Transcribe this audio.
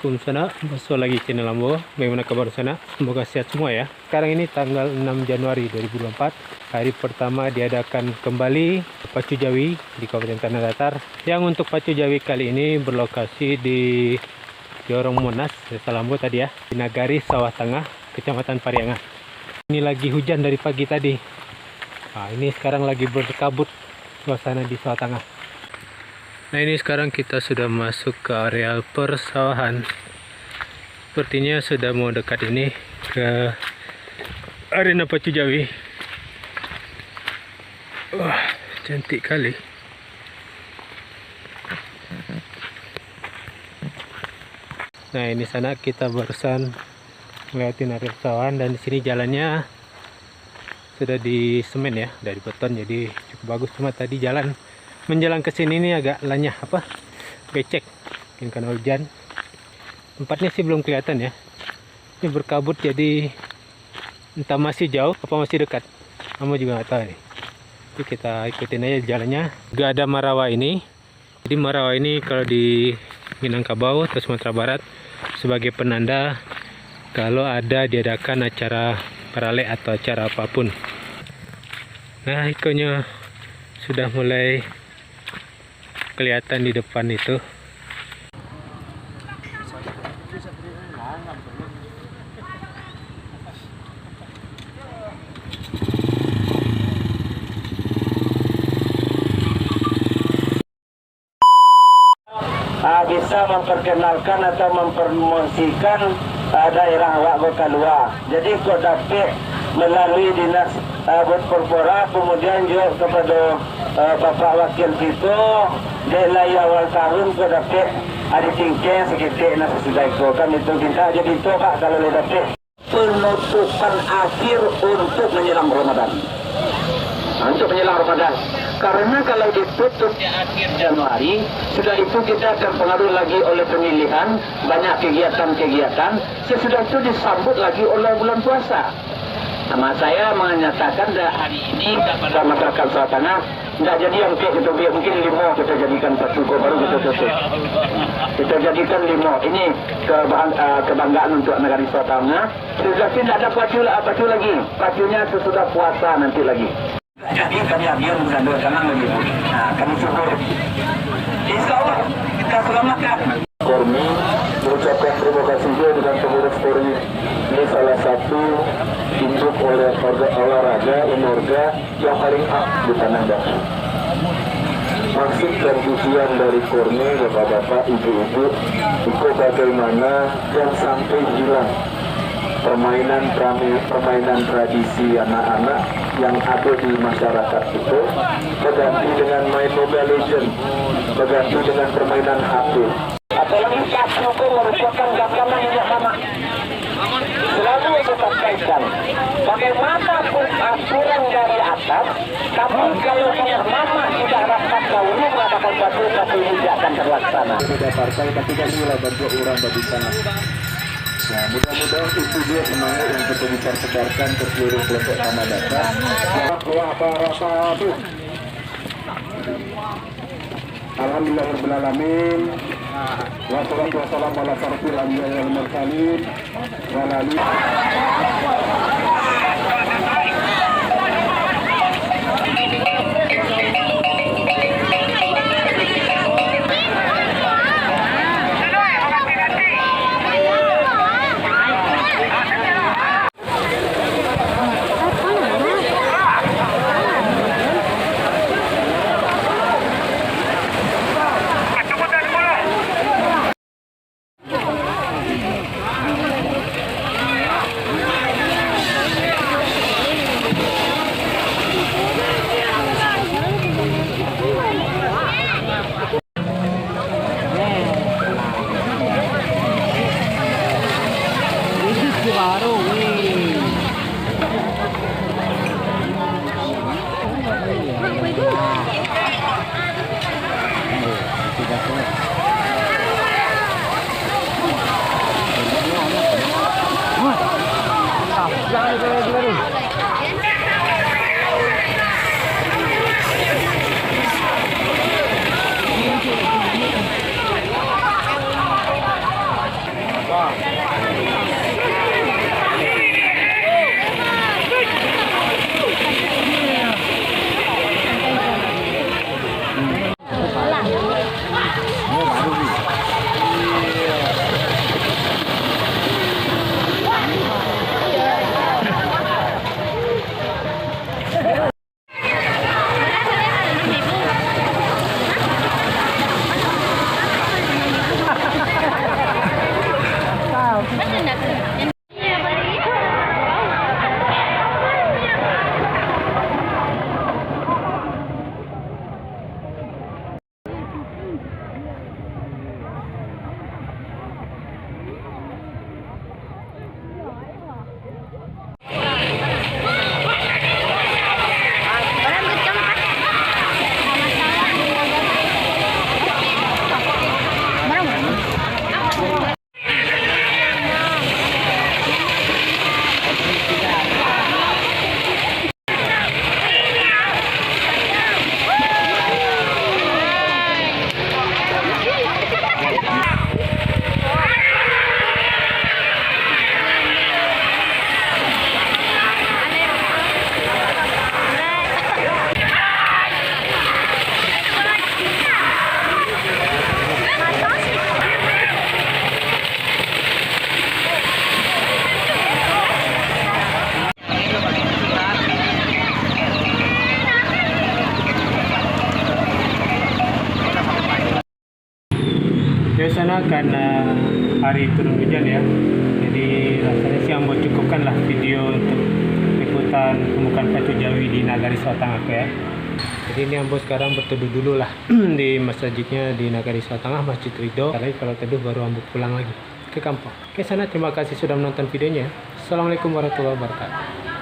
Assalamualaikum sana, masuk lagi channel Lambo. Bagaimana kabar sana? Semoga sehat semua ya. Sekarang ini tanggal 6 Januari 2024. Hari pertama diadakan kembali Pacu Jawi di Kabupaten Tanah Datar. Yang untuk Pacu Jawi kali ini berlokasi di Jorong Monas, Desa Lambo tadi ya, di Nagari Sawah Tengah, Kecamatan Pariangan. Ini lagi hujan dari pagi tadi. Nah, ini sekarang lagi berkabut suasana di Sawah Tengah. Nah, ini sekarang kita sudah masuk ke areal persawahan. Sepertinya sudah mau dekat ini ke arena Pacu Jawi. Wah, cantik kali. Nah, ini sana kita barusan ngeliatin area persawahan, dan di sini jalannya sudah di semen ya, dari beton, jadi cukup bagus. Cuma tadi jalan menjelang ke sini ini agak lanyah, becek, mungkin karena hujan. Tempatnya sih belum kelihatan ya, ini berkabut, jadi entah masih jauh apa masih dekat, kamu juga nggak tahu nih. Jadi kita ikutin aja jalannya. Gak ada Marawa ini. Jadi Marawa ini kalau di Minangkabau atau Sumatera Barat sebagai penanda kalau ada diadakan acara paralel atau acara apapun. Nah, ikonnya sudah mulai kelihatan di depan itu. Bisa memperkenalkan atau mempromosikan daerah awak Bekalua. Jadi kau dapat melalui dinas Korpora, kemudian juga kepada Bapak Wakil itu dari awal tahun kau dapat ada tingkeng sekitar nasi sudah itu kan itu kita jadi itu Pak kalau le dapat penutupan akhir untuk menjelang Ramadan. Untuk menjelang Ramadan. Karena kalau ditutup di akhir Januari, sudah itu kita terpengaruh lagi oleh pemilihan, banyak kegiatan-kegiatan, sesudah itu disambut lagi oleh bulan puasa. Nama saya menyatakan hari ini kepada masyarakat Sawah Tengah, tidak jadi yang kita mungkin 5 kita jadikan satu, baru kita tutup. Kita jadikan 5. Ini kebanggaan untuk negara Sawah Tengah. Sudah tidak ada pacu lagi. Pacunya sesudah puasa nanti lagi. Jadi kami ambil bukan karena lagi. Nah, kami syukur. Insya Allah kita selamatkan. Kormi mengucapkan terima kasih juga dengan pengurus Kormi. Ini salah satu induk olahraga Inorga yang paling di Tanah Datar. Maksud dan tujuan dari Kormi, bapak-bapak, ibu-ibu, itu bagaimana yang sampai hilang permainan tradisi anak-anak yang ada di masyarakat itu berganti dengan main Mobile Legends, berganti dengan permainan HP. Apalagi pacu itu merupakan gagaman yang sama. Selalu tetap kaitkan. Bagaimanapun aturan dari atas, tapi kalau mama sudah rapat dahulu mengatakan pacu ini tidak akan terlaksana. Tidak partai, tapi kan inilah bentuk orang bagi sana. Nah, mudah-mudahan itu dia semangat yang kita bisa sebarkan ke seluruh kelompok Tanah Datar. Apa rasa itu? Alhamdulillahirabbil alamin. Wassalatu wassalamu ala asyrofil anbiya'i wal mursalin wa ala alihi. Di sana karena hari turun hujan ya, jadi rasanya sih Ambo cukupkanlah video untuk liputan temukan pacu Jawi di Nagari Sawatangah ya. Jadi ini Ambo sekarang berteduh dulu lah di masjidnya di Nagari Sawatangah, Masjid Ridho. Karena kalau teduh baru Ambo pulang lagi ke kampung. Oke sana, terima kasih sudah menonton videonya. Assalamualaikum warahmatullahi wabarakatuh.